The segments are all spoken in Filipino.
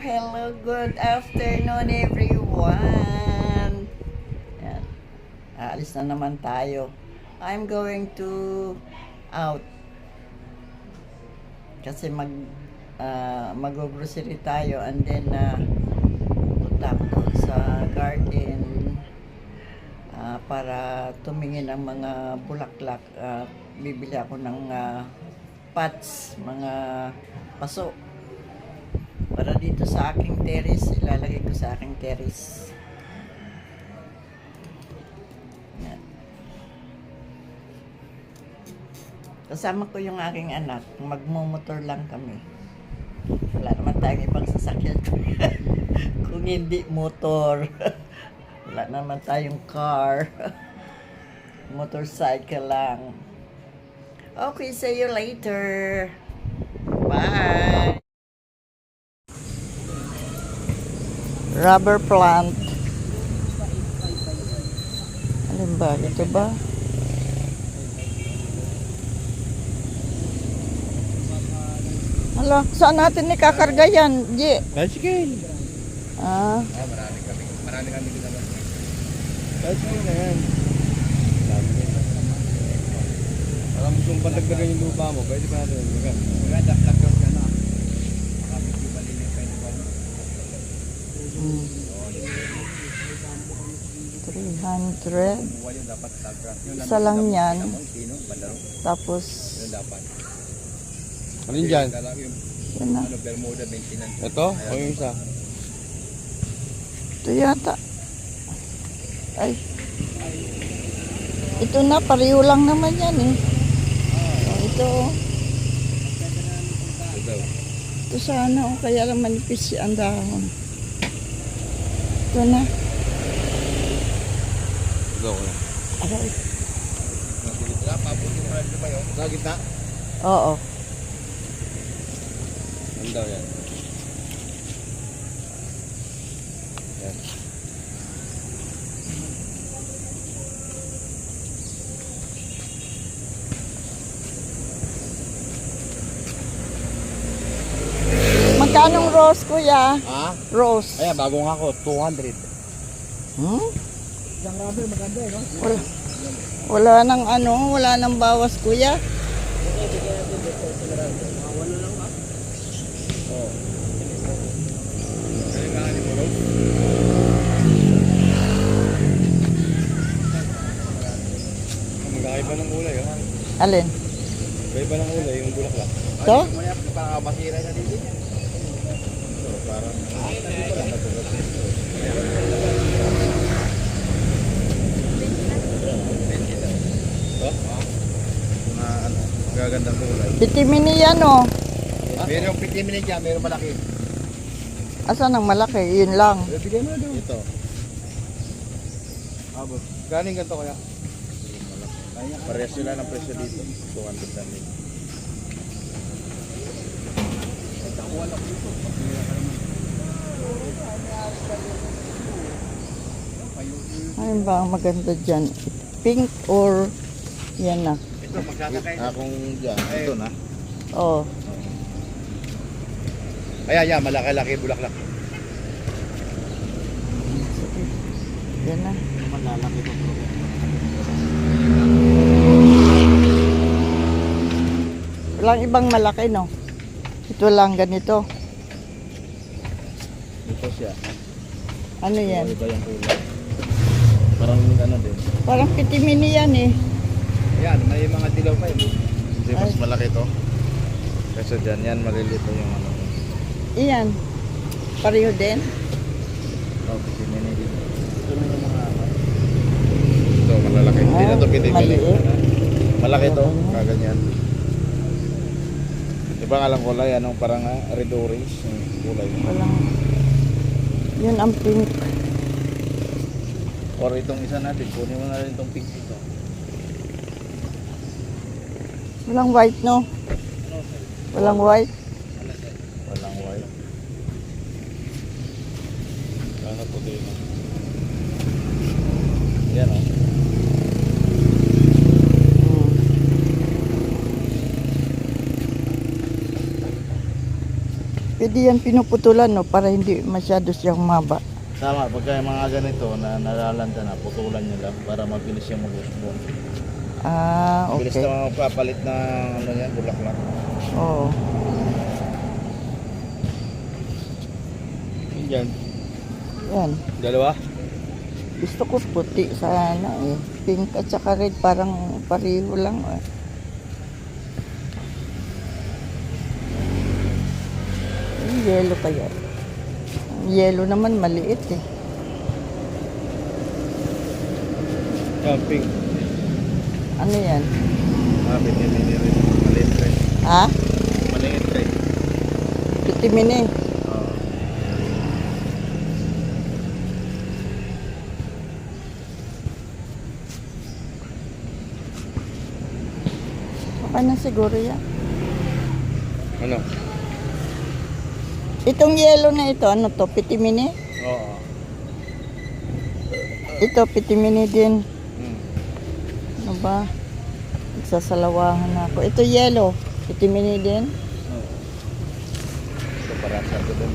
hello, good afternoon everyone. Yan. Aalis na naman tayo. I'm going to out. Kasi mag-grocery tayo and then punta ako doon sa garden para tumingin ang mga bulaklak. Bibili ako ng pots, mga paso. Para dito sa aking terrace, ilalagay ko sa aking terrace. Yan. Kasama ko yung aking anak, magmumotor lang kami. Wala naman tayong ibang sasakyan kung hindi motor. Wala naman tayong car. Motorcycle lang. Okay, see you later. Bye. Rubber plant. Alin ba? Ito ba? Hala, saan natin ikakarga yan, G? Bicycle. Marami kami ginagawa. Bicycle na yan. Alam mo kung patagdagan yung lupa mo, pwede pa natin. Maganda, flag down ka na. Baka medyo malilim kayo na ba? 300. Buwa yung dapat tagra. Isa lang yan. Pino, bandaro. Tapos, Yung dapat. Alin dyan? yan na. Bermuda, maintenance. Ito? O yung isa? Ito yata. Ay. Ito na, pareho lang naman yan eh. Ito. Ito sana o kaya lang manipis ang dahon. Ito na. Ito ko yan. Aray. Papunta yung ride ba yun? Sa gitna? Oo. Ano daw yan? Yan. Magkanong rose, kuya? Ha? Rose. Ayan, bago nga ako, 200. Hmm? Isang rubber, maganda eh, no? Wala nang wala nang bawas, kuya. Magkakaiba ng kulay, oh. Alin? Magkaiba ng kulay, yung bulaklak. Ito? Parang masira na dito. So, parang... Magagandang kulay. Bitimini yan, oh. Meron yung 50 minutes yan, meron malaki. Asan ang malaki? Yun lang. Bigay mo na doon. Ito. Abot. Galing ganito kaya? Parehas sila ng presyo dito. 200 lang din. Ano ba ang maganda dyan? Pink or yan na? Ito, magsasakay. Kung dyan, ito na. Oh. Ayan, malaki-laki bulaklak. Yan na. Malalaki ito. Walang ibang malaki, no? Ito lang ganito. Ito siya. Ano yan? Iba yung kulay. Parang ano din. Parang pitimini yan eh. Ayan, may mga dilaw pa yun. Hindi, mas Ay. malaki to. Kasi dyan, yan malilito yung ano. Iyan. Pareho din. Oh, pitimini dito. Ito na yung mga ano. Ito, malalaki. Hindi na to pitimini. Maliit. Malaki to, kaganyan. Iba nga lang kulay, anong parang red orange yung kulay. Walang... Yun ang pink. Or itong isa natin, kunin mo na rin itong pink ito. Walang white, no? Walang white. Walang white. Ano po din? Yan o. Pwede yan pinuputulan, no? Para hindi masyado siyang maba. Tama, pagka yung mga ganito na nalalanta na, putulan nyo lang para mabilis siyang mag-usbong. Ah, Mabilis okay. na magpapalit ng ano yan, bulaklak. Oo. Yan. Yan. Dalawa? Gusto ko puti sana eh. Pink at saka red parang pareho lang eh. Yung yellow kaya. Ang yellow naman maliit eh. Yan, pink. Ano yan? Mini rin. Maliit rin. Ha? Maliit rin. Puti mini. Oo. Okay na siguro yan. Ano? Itong yellow na ito, ano to? Piti mini? Oo. Ito, piti mini din. Hmm. Ano ba? Nagsasalawahan na ako. Ito yellow. Piti mini din. Oo. Ito para sa doon.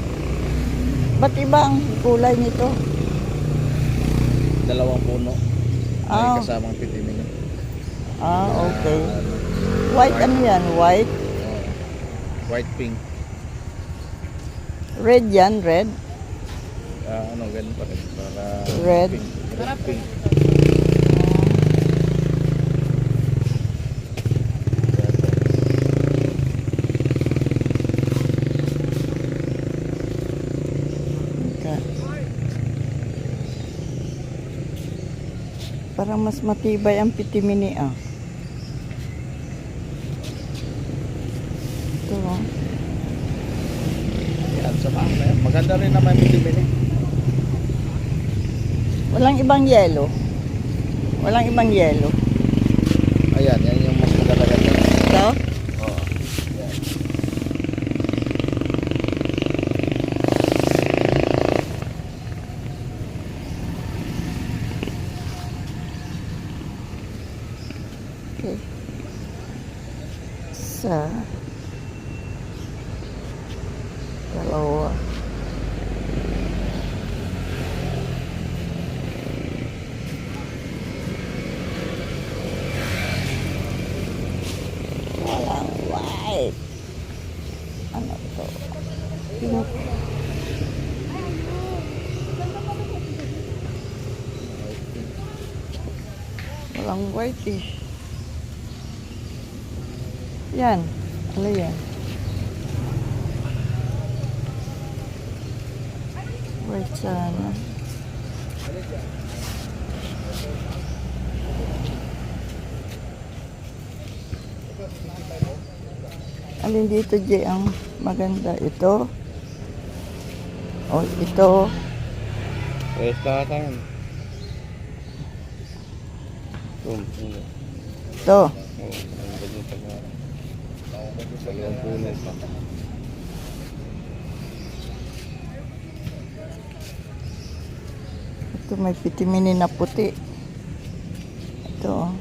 Ba't iba ang kulay nito? Dalawang puno. Ah. May kasamang pitimin. Ah, okay. White ano yan? White? Oo. White pink. Red yan? Red? Ano, ganun pa rin. Para Red. pink. Red pink. Okay. Parang mas matibay ang pitimini ah. Ito oh. Yan, sa mga yan. Maganda rin naman yung pitimin. Walang ibang yellow. Walang ibang yellow. Ayan, yan yung mas maganda yan. Ito? Oo. Yan. Okay. Isa. Dalawa. Walang white. Ano to? Pink. Walang white eh. Yan. Ano yan? White sana. Alin dito, Jay, ang maganda? Ito. O, ito. Pwes na tayo. Ito. Dalawang puno pa. Ito may pitimini na puti. Ito. Oh.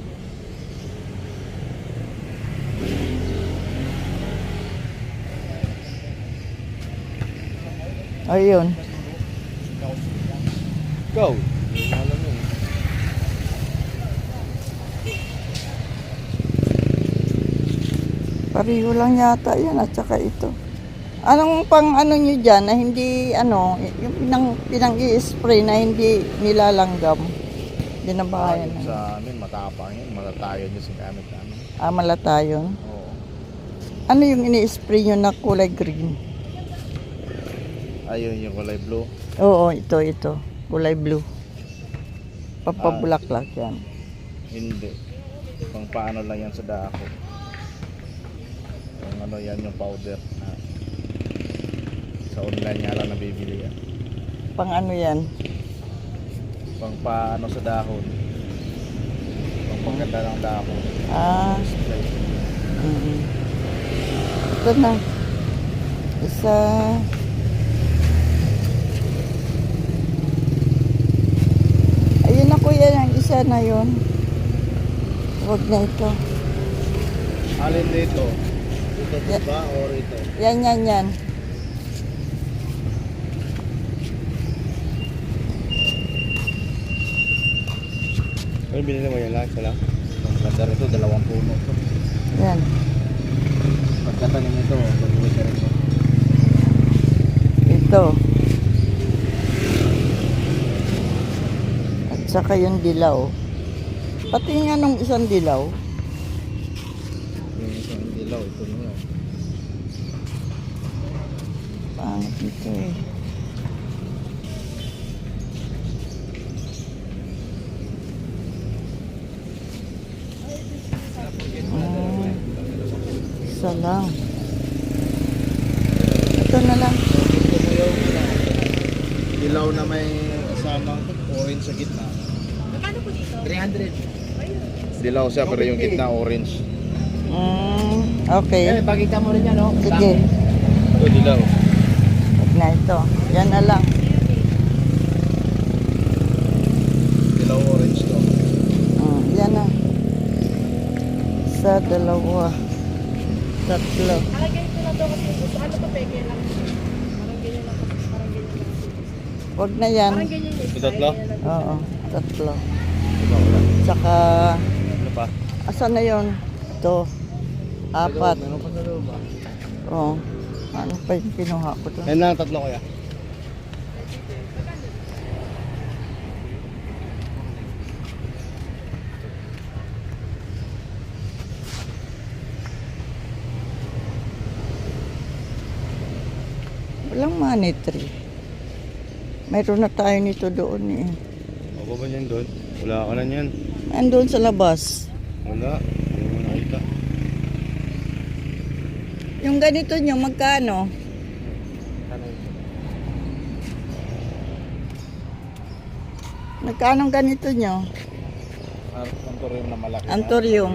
Ayun. Go! Alam mo. Pareho lang yata yan at saka ito. Anong pang ano nyo dyan na hindi ano, yung pinang i-spray na hindi nilalanggam. Binabahayan na. Sa amin, matapang yun. Matatayo nyo sa gamit namin. Ah, malatayon. Oo. Ano yung ini-spray nyo na kulay green? Ayun yung kulay blue. Oo, ito. Kulay blue. Papabulaklak yan. Hindi. Pang paano lang yan sa dako. Yung ano yan yung powder. Sa online nga lang nabibili yan. Pang ano yan? Pang paano sa dahon. Pang paganda ng dahon. Ah, Spray. ito na. Isa. Ayun na kuya, ang isa na yun. Huwag na ito. Alin dito? Ito ba or ito? Yan. Ano binili mo yan lang? Isa lang? Ang ganda rito, 2 puno to. Yan. Pagkatanim nito, pag-uwi ka rin mo. Ito. At saka yung dilaw. Pati nga nung isang dilaw. Yung isang dilaw, ito nyo. Pangit ito eh. Isa lang. Ito na lang. Gusto mo yung dilaw na may kasamang orange sa gitna. Magkano po dito? 300. Dilaw siya pero yung gitna orange. Okay. pakita mo rin yan, no? Sige. Ito, dilaw. Huwag na ito. Yan na lang. Dilaw orange to. Yan na. Isa, dalawa. Tatlo. Alagay ko na daw kasi gusto. Ano to, peke lang. Parang ganyan lang. Parang ganyan lang. Huwag na yan. Parang ganyan yung Ito, tatlo? style. Oo. Tatlo. Diba wala? Tsaka, Ano pa? asan na yun? Ito. Apat. Meron pa sa loob ah. Oo. Ano pa yung kinuha ko doon? Yan lang, tatlo kaya. Walang money tree. Mayroon na tayo nito doon eh. Ako ba niyan doon? Wala ka na niyan. Andun sa labas. Wala. Hindi mo nakita. Yung ganito nyo, magkano? Magkano ang ganito nyo? Antorium na malaki. Antorium.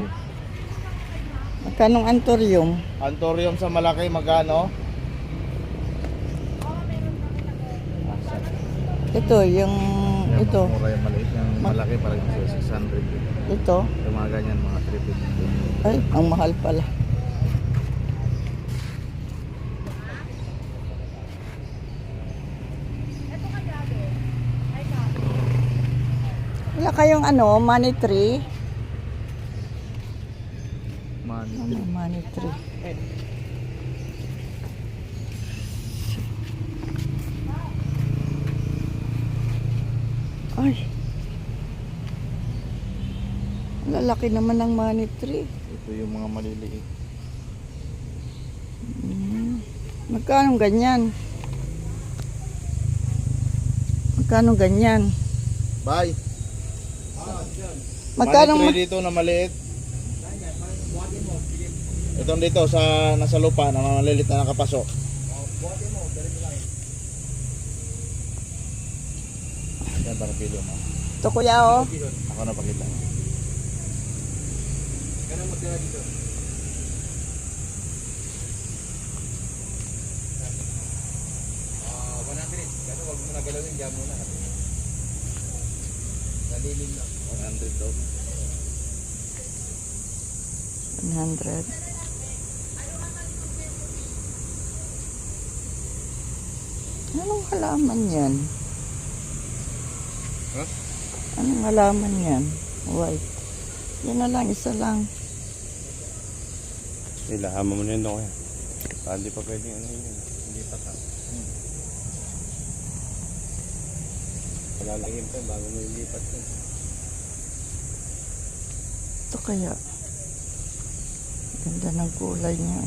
Magkano ang antorium? Antorium sa malaki, magkano? Ito, yung ito. Mura yung maliit. Yung malaki parang 600. Ito. Yung mga ganyan, mga 350. Ay, ang mahal pala. Wala kayong ano, money tree? Man. Ano, money tree? Ay. Lalaki naman ng money tree. Ito yung mga maliliit. Magkano ganyan? Magkano ganyan? Bye. Magkano Money tree dito na maliit. Itong dito sa nasa lupa na maliliit na nakapaso. Yan para kilo mo. ito kuya oh? Ako na pakita. Wag mo na galawin, diyan muna. 100 daw. 100. Anong halaman yan? Huh? Anong halaman yan? White. Yan na lang, isa lang. Ilahama mo na yun doon kaya. Hindi pa pwede ano yun. Hindi pa ka. Palalagyan pa bago mo ilipat yun. Ito kaya. Ganda ng kulay niya.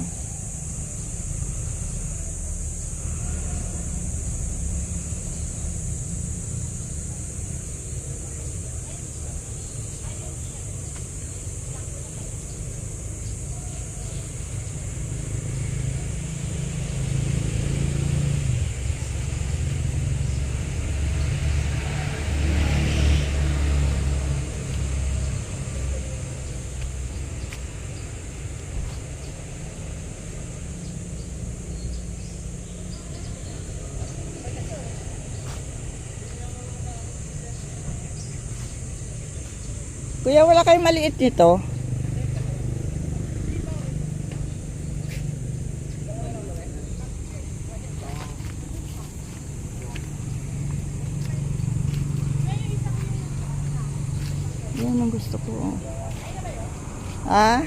Kuya, wala kayong maliit dito? Yan ang Gusto ko. Ha?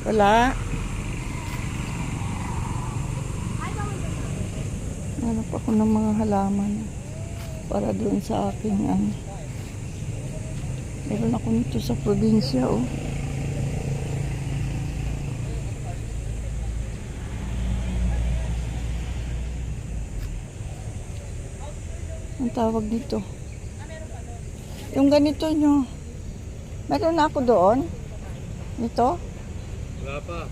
Wala. Hanap ako ng mga halaman para doon sa aking meron ako nito sa probinsya, oh. Ang tawag dito. Yung ganito nyo. Meron na ako doon. Ito. Wala pa.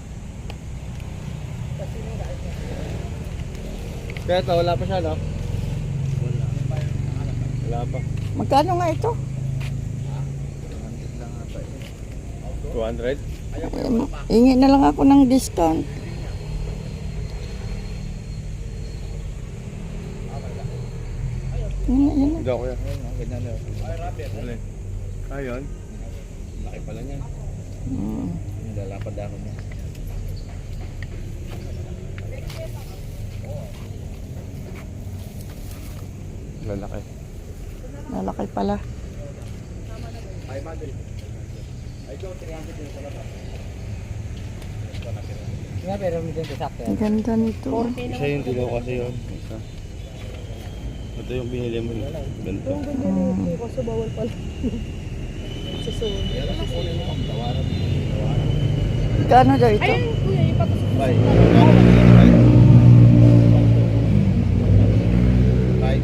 Kaya ito, wala pa siya, no? Wala pa. Magkano nga ito? 200? Ingi na lang ako ng discount. Yun na, yun na. Hindi ako yan. Ganyan na. Alin? Ayun. Laki pala niya. Lalapad ako niya. Lalaki. Lalaki pala. Ay, Madel. Ay, ito, 300 din sa labas. Nga, pero may din sakto. Ang ganda nito. Isa yung dilaw kasi yun. Isa. Ito yung binili mo. Ganito. Yung ganyan yung kaso bawal pala. Susunod. Magkano daw ito? Ayun, kuya, ipatusok. Bye. Bye.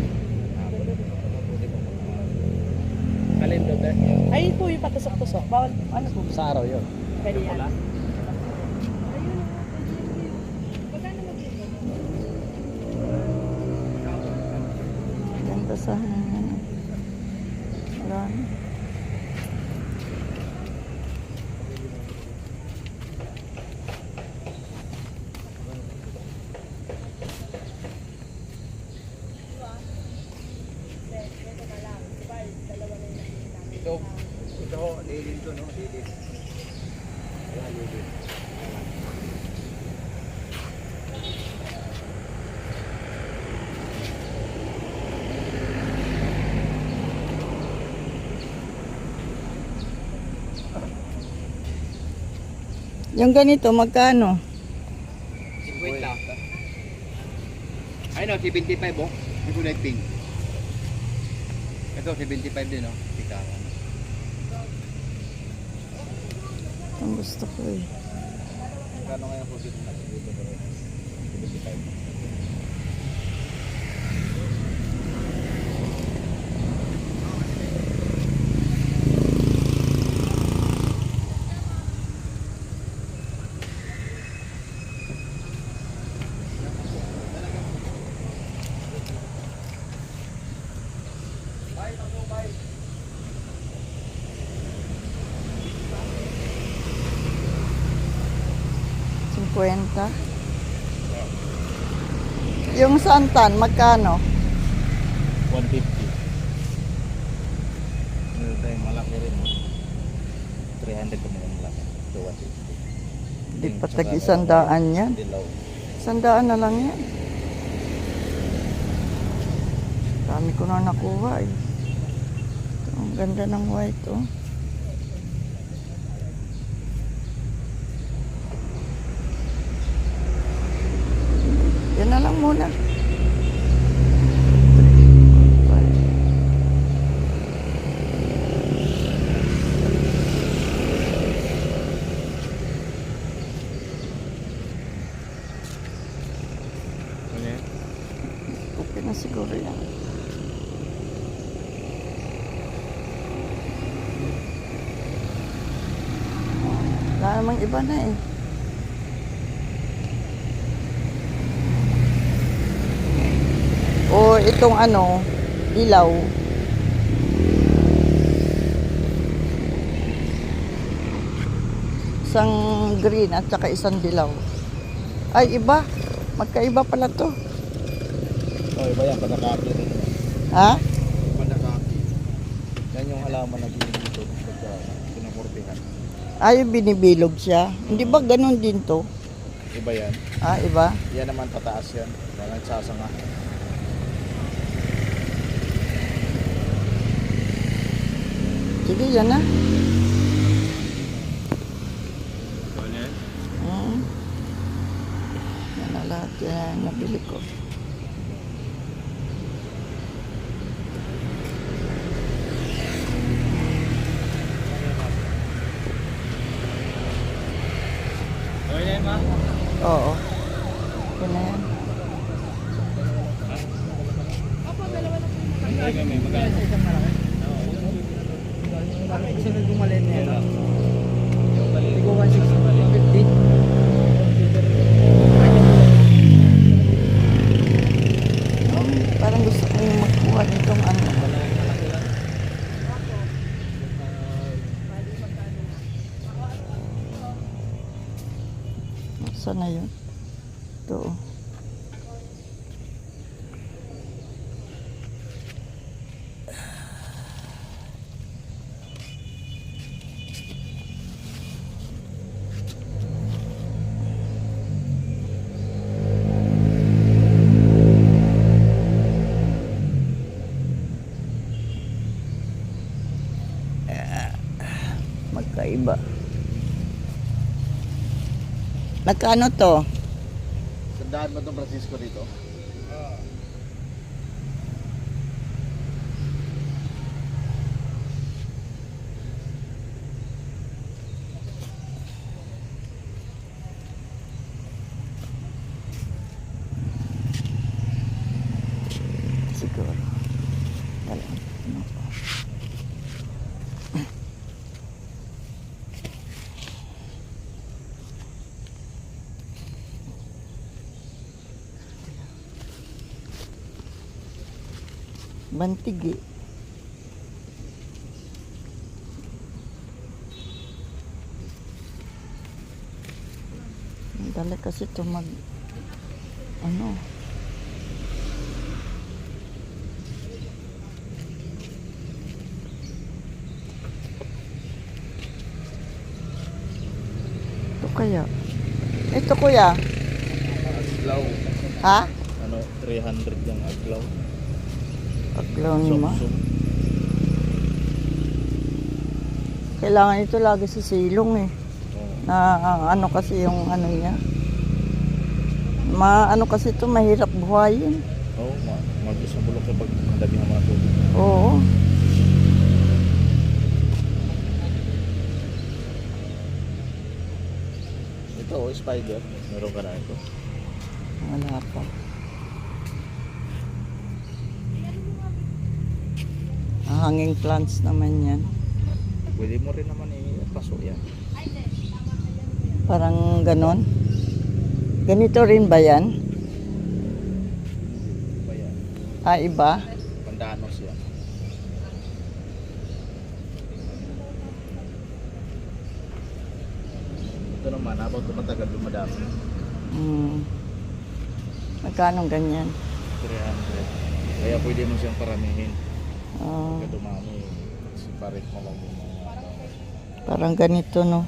Kalin daw tayo. Ayun po yung patusok-tusok. Bawal, ano po? Sa araw yun. Pwede yan. Ayun, magkano mag-iba? Ganda sa marami. Ito ho, lilin to, no? Lilin. Wala lilin. Yung ganito, magkano? 50 lang. Ay no, 75 oh. May kulay pink. Ito, 75 din oh. Tikaran. Ang gusto ko eh. Kano kaya po dito na dito bro? 75. Kwenta. Yung santan, magkano? 150. Meron tayong malaki rin. 300 kami ng malaki. So 150. Di pa tag 100 yan. Dilaw. 100 na lang yan. Dami ko na nakuha eh. Ito, ang ganda ng white oh. Yan na lang muna. Ano yan? Okay na siguro yan. Wala namang iba na eh. O itong ano, ilaw. Isang green at saka isang dilaw. Ay, iba. Magkaiba pala to. Oh, iba yan. Padakaki rin yan. Ha? Padakaki. Yan yung halaman na gini dito. Pagka pinamurtihan. Ay, binibilog siya. Hindi ba ganun din to? Iba yan. Ah, iba? Yan naman tataas yan. Yan ang sasanga. Sige, yan na. Gawin yan. Yan na lahat yan nabili ko. Gawin yan, ma? Oo. Yan na yan. Opo, dalawa na po. Hintay kami, magkano? Sunod yung maliit na yan. Yung maliit. Hindi ko 150. Parang gusto ko yung magkuha nitong ano. Saan na yun? Ito. Magkaiba. Magkano to? Sandaan mo itong Francisco dito? Siguro. Dalawa. Ano pa? Bantigi. Dali kasi ito mag ano. Ito kaya. Ito kuya. Aglaw. Ha? Ano, 300 yung aglaw. Aglaw ni ma. Sum-sum. Kailangan ito lagi sa silong eh. Oo. Na ano kasi yung ano niya. Ano kasi ito mahirap buhayin. Oo, mag-isang bulok kapag madami ang mga tubig. Oo. Ito, spider. Meron ka na ito. Wala pa. Hanging plants naman yan. Pwede mo rin naman i-paso yan. Parang ganon. Ganito rin ba yan? Ba yan? Ah, iba? Pandanos yan. Ito naman, habang tumatagal dumadami. Magkano ganyan? 300. Kaya pwede mo siyang paramihin. Ah, Kaya dumami. Kasi parit mo lang yung mga parang ganito, no?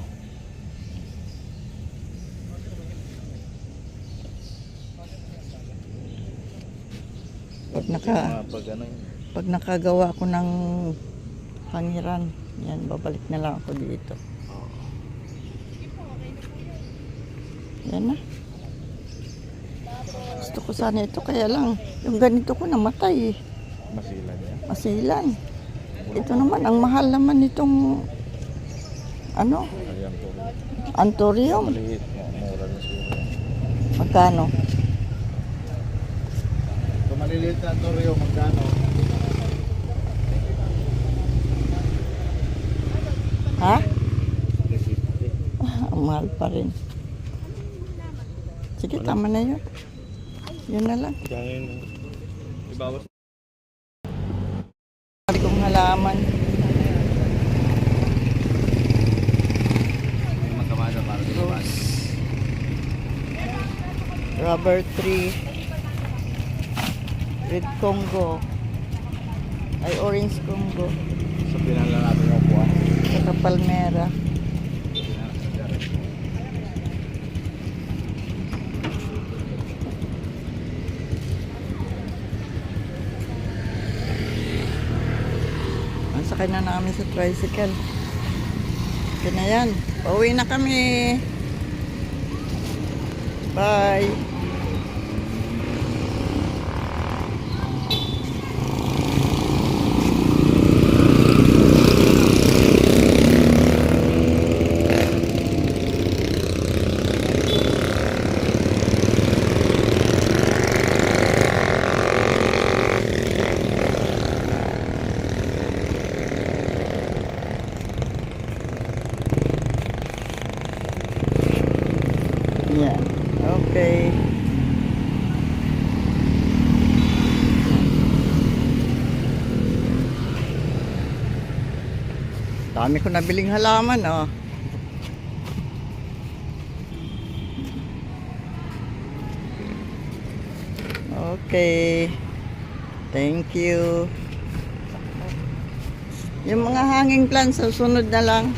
pag ano yun. Pag nakagawa ko ng pangiran, yan, babalik na lang ako dito. Yan na. Gusto ko sana ito, kaya lang, yung ganito ko namatay eh. Masilan yan. Masilan. Ito naman, ang mahal naman nitong, ano, Ayan po. anthurium. Maliit. Mura na siguro. Magkano? Ito maliliit na Antorio, magkano? Ha? 350. Ang mahal pa rin. Sige, tama na yun. Yun na lang. Yan. Ibawas. Hindi kong halaman. May magkamada para sa iba. Rose. Rubber tree. Red Congo. Ay, orange Congo. Sa pinala natin yung kuha. Saka palmera. Ang Sakay na namin sa tricycle. Okay na yan. Pauwi na kami. Bye. Yan. Okay. Dami ko nabiling halaman, oh. Okay. Thank you. Yung mga hanging plants, susunod na lang.